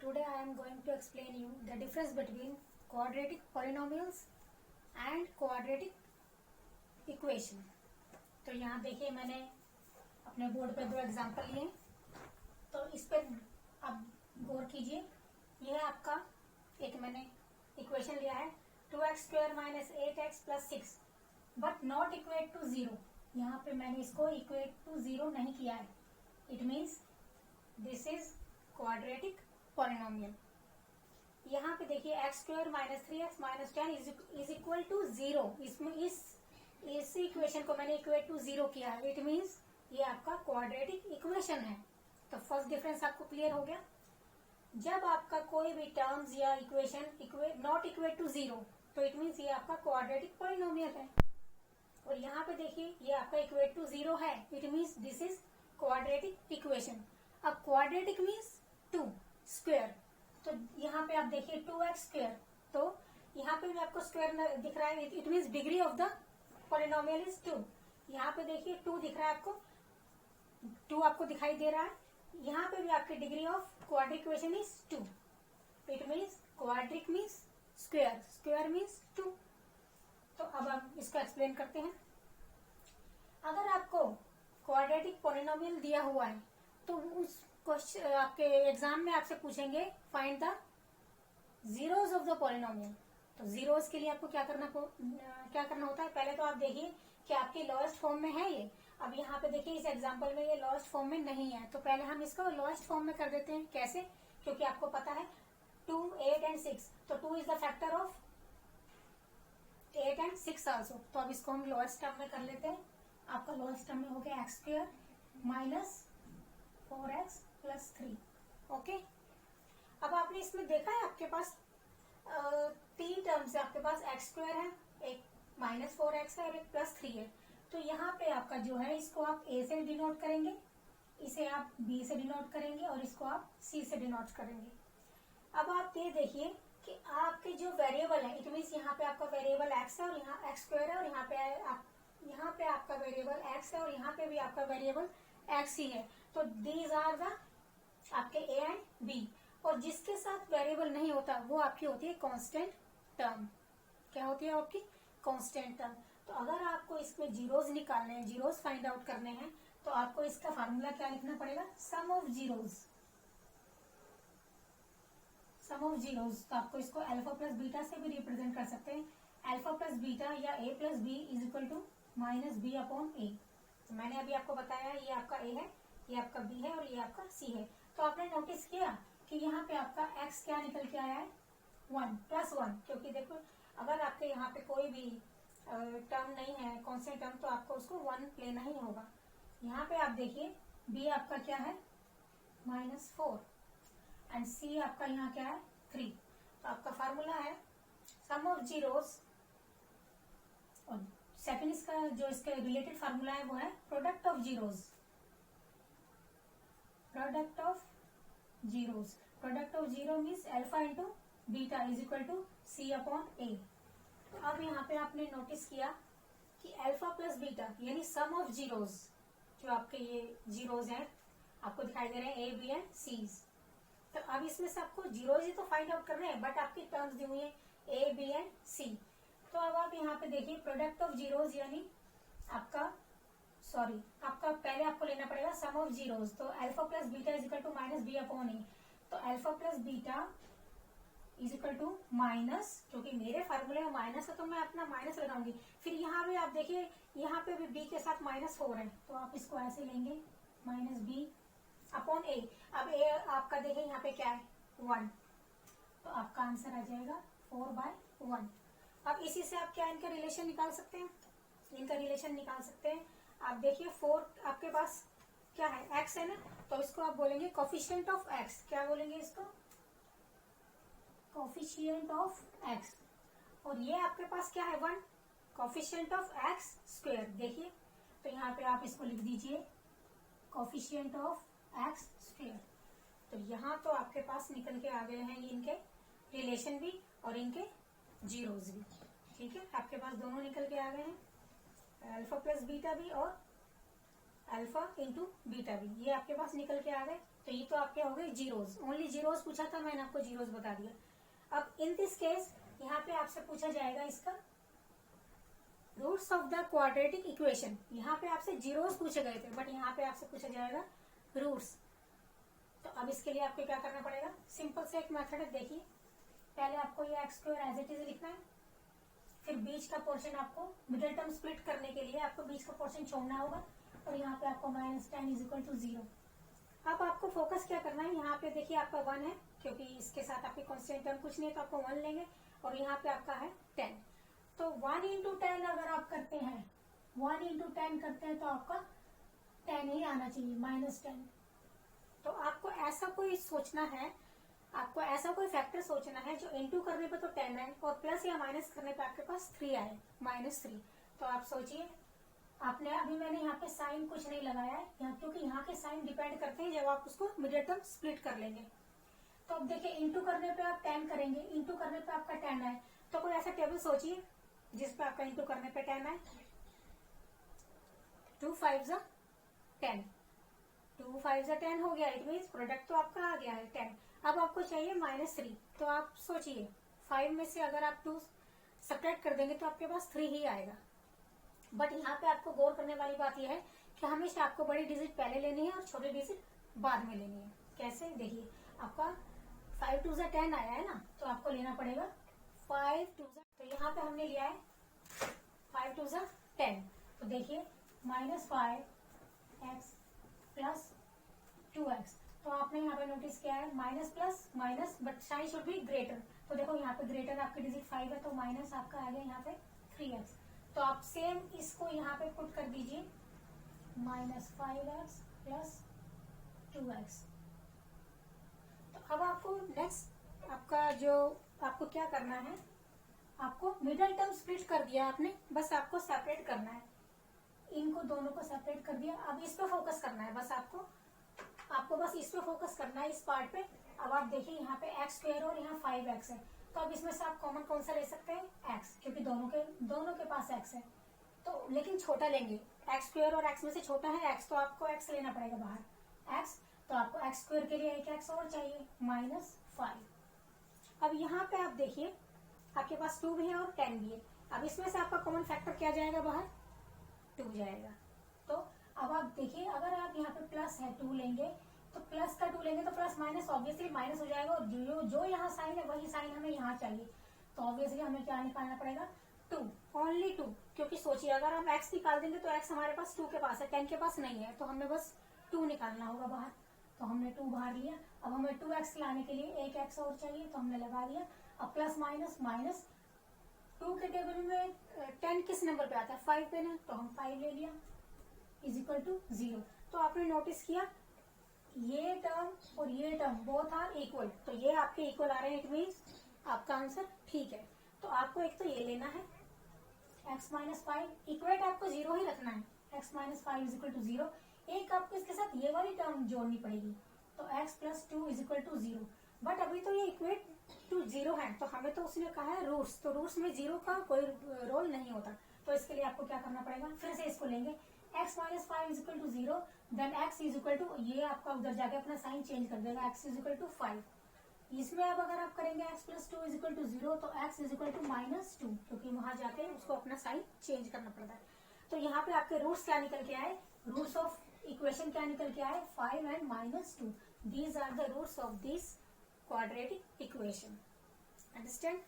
Today I am going to explain you the difference between quadratic polynomials and quadratic equation. तो यहाँ देखिए मैंने अपने बोर्ड पे दो एग्जांपल लिए, तो इस पे आप गौर कीजिए। यह है आपका एक मैंने इक्वेशन लिया है 2x² - 8x + 6 but not equate to 0। यहाँ पे मैंने इसको इक्वेट टू 0 नहीं किया है। It means this is quadratic polynomial. यहाँ पे देखिए x² - 3x - 10 is equal to 0। इसमें इस इक्वेशन को मैंने इक्वेट टू 0 किया है। इट मीन्स ये आपका क्वाड्रेटिक इक्वेशन है। तो फर्स्ट डिफरेंस आपको क्लियर हो गया। जब आपका कोई भी टर्म्स या इक्वेशन नॉट इक्वेट टू 0 तो इट मीन्स ये आपका क्वाड्रेटिक पॉलिनोमियल है। और यहाँ पे देखिए ये आपका इक्वेट टू 0 है। It means this is quadratic equation. अब क्वाड्रेटिक मीन्स 2 स्क्वायर। तो यहाँ पे आप देखिए 2x², तो यहाँ पे भी आपको स्क्वायर दिख रहा है। It means degree of the polynomial is 2। यहाँ पे देखिए 2 दिख रहा है आपको, 2 आपको दिखाई दे रहा है। यहाँ पे भी आपकी degree of quadric equation is 2। It means quadric means square, square means 2। तो अब हम इसको एक्सप्लेन करते हैं। अगर आपको क्वाड्रेटिक पॉलिनोमियल दिया हुआ है तो उस क्वेश्चन आपके एग्जाम में आपसे पूछेंगे find the zeros of the polynomial. तो जीरोस के लिए आपको क्या करना होता है। पहले तो आप देखिए कि आपकी लोएस्ट फॉर्म में है ये। अब यहाँ पे देखिए इस एग्जांपल में ये लोएस्ट फॉर्म में नहीं है, तो पहले हम इसको लोएस्ट फॉर्म में कर देते हैं। कैसे? क्योंकि आपको पता है 2, 8 एंड 6, तो 2 is the factor of 8 and 6 also. तो अब इसको हम लोएस्ट टर्म में कर लेते हैं। आपका लोएस्ट टर्म में हो गया x² - 4x + 3। ओके, अब आपने इसमें देखा है आपके पास 3 टर्म्स है। आपके पास x² है, एक -4x है और एक +3 है। तो यहाँ पे आपका जो है इसको आप a से डिनोट करेंगे, इसे आप b से डिनोट करेंगे और इसको आप c से डिनोट करेंगे। अब आप ये देखिए कि आपके जो वेरिएबल है, इट मीन्स यहाँ पे आपका वेरिएबल x है और यहाँ x² है और यहाँ पे आपका वेरिएबल x है और यहाँ पे भी आपका वेरिएबल x ही है। तो दीज आर द आपके a एंड b। और जिसके साथ वेरिएबल नहीं होता वो आपकी होती है कांस्टेंट टर्म। क्या होती है आपकी? Constant term. तो अगर आपको इसमें जीरोस निकालने हैं, जीरोस फाइंड आउट करने हैं, तो आपको इसका फार्मूला क्या लिखना पड़ेगा? Sum of zeros. Sum of zeros. तो आपको इसको अल्फा प्लस बीटा से भी रिप्रेजेंट कर सकते हैं। अल्फा प्लस बीटा या a + b is equal to -b/a। तो मैंने अभी आपको बताया ये आपका a है, ये आपका b है और ये आपका c है। तो आपने नोटिस किया कि यहाँ पे आपका x क्या निकल के आया है? 1 + 1। क्योंकि देखो अगर आपके यहाँ पे कोई भी टर्म नहीं है कांस्टेंट टर्म, तो आपको उसको 1 लेना ही होगा। यहाँ पे आप देखिए b आपका क्या है? -4 एंड c आपका यहाँ क्या है? 3। तो आपका फार्मूला है सम ऑफ जीरोस। और सेकंड इसका जो इसके रिलेटेड फार्मूला है वो है product of zeros. Product of zeros. Product of zero means alpha into beta is equal to c/a। तो अब यहाँ पे आपने नोटिस किया कि अल्फा प्लस बीटा यानी सम ऑफ जीरोस, जो आपके ये जीरोस हैं आपको दिखाई दे रहे हैं a, b एंड c। तो अब इसमें से आपको जीरोस ही तो फाइंड आउट करने हैं, बट आपकी टर्म्स दी हुई है a, b एंड c। तो अब आप यहाँ पे देखिए प्रोडक्ट ऑफ जीरोस यानी आपका पहले आपको लेना पड़ेगा सम ऑफ जीरोस। तो alpha plus beta is equal to -b/a। तो alpha plus beta is equal to minus, क्योंकि मेरे फार्मूले में माइनस है तो मैं अपना माइनस लगाऊंगी। फिर यहाँ पे आप देखिए यहाँ पे भी b के साथ -4 है, तो आप इसको ऐसे लेंगे -b/a। अब a आपका देखिए यहाँ पे क्या है? 1। तो आपका आंसर आ जाएगा 4/1। अब इसी से आप क्या इनका रिलेशन निकाल सकते हैं? इनका रिलेशन निकाल सकते हैं। आप देखिए 4 आपके पास क्या है? x है ना, तो इसको आप बोलेंगे कोफिशिएंट ऑफ x। क्या बोलेंगे इसको? Coefficient of x। और ये आपके पास क्या है? 1 कोफिशिएंट ऑफ x²। देखिए तो यहाँ पे आप इसको लिख दीजिए कोफिशिएंट ऑफ x²। तो यहाँ तो आपके पास निकल के आ गए हैं इनके रिलेशन भी और इनके जीरोस भी। ठीक है, आपके पास दोनों निकल के आ गए हैं, अल्फा प्लस बीटा भी और अल्फा इंटू बीटा भी, ये आपके पास निकल के आ गए। तो ये तो आपके हो गए जीरोज, ओनली जीरोज पूछा था, मैंने आपको जीरोज बता दिया। अब इन दिस केस यहाँ पे आपसे पूछा जाएगा इसका roots of the quadratic equation. यहाँ पे आपसे जीरोज पूछे गए थे, बट यहाँ पे आपसे पूछा जाएगा रूट्स। तो अब इसके लिए आपको क्या करना पड़ेगा, सिंपल से एक मेथड है, देखिए पहले आपको ये x square as it is लिखना है, फिर बीच का पोर्शन आपको मिडिल टर्म स्प्लिट करने के लिए आपको बीच का पोर्शन छोड़ना होगा, और यहाँ पे आपको -10 इज इक्वल टू 0। अब आपको फोकस क्या करना है, यहाँ पे देखिए आपका 1 है, क्योंकि इसके साथ आपकी कॉन्स्टेंट टर्म कुछ नहीं है तो आपको 1 लेंगे, और यहाँ पे आपका है 10। तो 1 इंटू 10 अगर आप करते हैं, 1 इंटू 10 करते हैं तो आपका 10 ही आना चाहिए, -10। तो आपको ऐसा कोई सोचना है, आपको ऐसा कोई फैक्टर सोचना है जो इंटू करने पे तो 10 है और प्लस या माइनस करने पे आपके पास 3 आए, -3। तो आप सोचिए, आपने अभी मैंने यहाँ पे साइन कुछ नहीं लगाया है यहाँ, क्योंकि यहाँ के साइन डिपेंड करते हैं जब आप उसको मिडिल टर्म स्प्लिट कर लेंगे। तो अब देखिए इंटू करने पे आप 10 करेंगे, इंटू करने पे आपका 10 आए, तो कोई ऐसा टेबल सोचिए जिसपे आपका इंटू करने पे 10 आए। 2 5 जा 10, 2 5 जा 10 हो गया, इट मीन प्रोडक्ट तो आपका आ गया है 10। अब आपको चाहिए -3, तो आप सोचिए 5 में से अगर आप 2 सब्ट्रैक्ट कर देंगे तो आपके पास 3 ही आएगा। बट यहाँ पे आपको गौर करने वाली बात यह है कि हमेशा आपको बड़ी डिजिट पहले लेनी है और छोटी डिजिट बाद में लेनी है। कैसे, देखिए आपका 5 2 जा 10 आया है ना, तो आपको लेना पड़ेगा 5 2 जा, तो यहाँ पे हमने लिया है 5 2 जा 10। तो देखिए -5x प्लस 2x, तो आपने यहाँ पे नोटिस किया है minus plus minus, but sign should be greater. तो देखो यहाँ पे ग्रेटर आपकी डिजिट 5 है, तो माइनस आपका आ गया यहाँ पे 3x। तो आप सेम इसको यहाँ पे पुट कर दीजिए, -5x प्लस 2x। तो अब आपको नेक्स्ट आपका जो आपको क्या करना है, आपको मिडिल टर्म स्प्लिट कर दिया आपने, बस आपको सेपरेट करना है, इनको दोनों को सेपरेट कर दिया। अब इस पे फोकस करना है, बस आपको बस इस पे फोकस करना है, इस पार्ट पे। अब आप देखिए यहाँ पे एक्स स्क्वायर और यहाँ 5x है, तो अब इसमें से आप कॉमन कौन सा ले सकते हैं, x, क्योंकि दोनों के पास x है। तो लेकिन छोटा लेंगे, एक्स स्क्वायर और x में से छोटा है x, तो आपको x लेना पड़ेगा बाहर x, तो आपको एक्स स्क्वायर के लिए एक x और चाहिए, -5। अब यहाँ पे आप देखिए आपके पास 2 भी है और 10 भी है। अब इसमें से आपका कॉमन फैक्टर क्या जाएगा बाहर, 2 जाएगा। तो अब आप देखिए अगर आप यहाँ पे प्लस है 2 लेंगे, तो प्लस का 2 लेंगे तो प्लस माइनस ऑब्वियसली माइनस हो जाएगा, और जो यहाँ साइन है वही साइन हमें यहाँ चाहिए, तो ऑब्वियसली हमें क्या निकालना पड़ेगा, 2, ओनली 2। क्योंकि सोचिए अगर हम x निकाल देंगे तो x हमारे पास 2 के पास है, 10 के पास नहीं है, तो हमें बस 2 निकालना होगा बाहर। तो हमने 2 बाहर लिया। अब हमें 2x लाने के लिए एक x और चाहिए, तो हमने लगा दिया। अब प्लस माइनस माइनस, 2 के टेबल में 10 किस नंबर पे आता है, 5 पे ना, तो हम 5 ले लिया, इज इक्वल टू 0। तो आपने नोटिस किया ये टर्म और ये टर्म बोथ आर इक्वल, तो ये आपके इक्वल आ रहे हैं, इट मीन्स आपका आंसर ठीक है। तो आपको एक तो ये लेना है x माइनस 5, इक्वेट आपको 0 ही रखना है, x minus 5 is equal to 0। एक आपको इसके साथ ये वाली टर्म जोड़नी पड़ेगी, तो x plus 2 is equal to 0। But अभी तो ये इक्वेट टू 0 है, तो हमें तो उसने कहा है रूट्स, तो रूट्स में 0 का कोई रोल नहीं होता। तो इसके लिए आपको क्या करना पड़ेगा, फिर से इसको लेंगे, x minus 5 is equal to 0, then x is equal to, ये आपका उधर जाके अपना साइन चेंज कर देगा, x इज इक्वल टू 5। इसमें अब अगर आप करेंगे x plus 2 is equal to 0, तो x इज इक्वल टू -2, क्योंकि वहां जाके उसको अपना साइन चेंज करना पड़ता है। तो यहाँ पे आपके रूट्स क्या निकल के आए, रूट्स ऑफ इक्वेशन क्या निकल के आए, 5 and -2। These are the roots of this quadratic equation. Understand?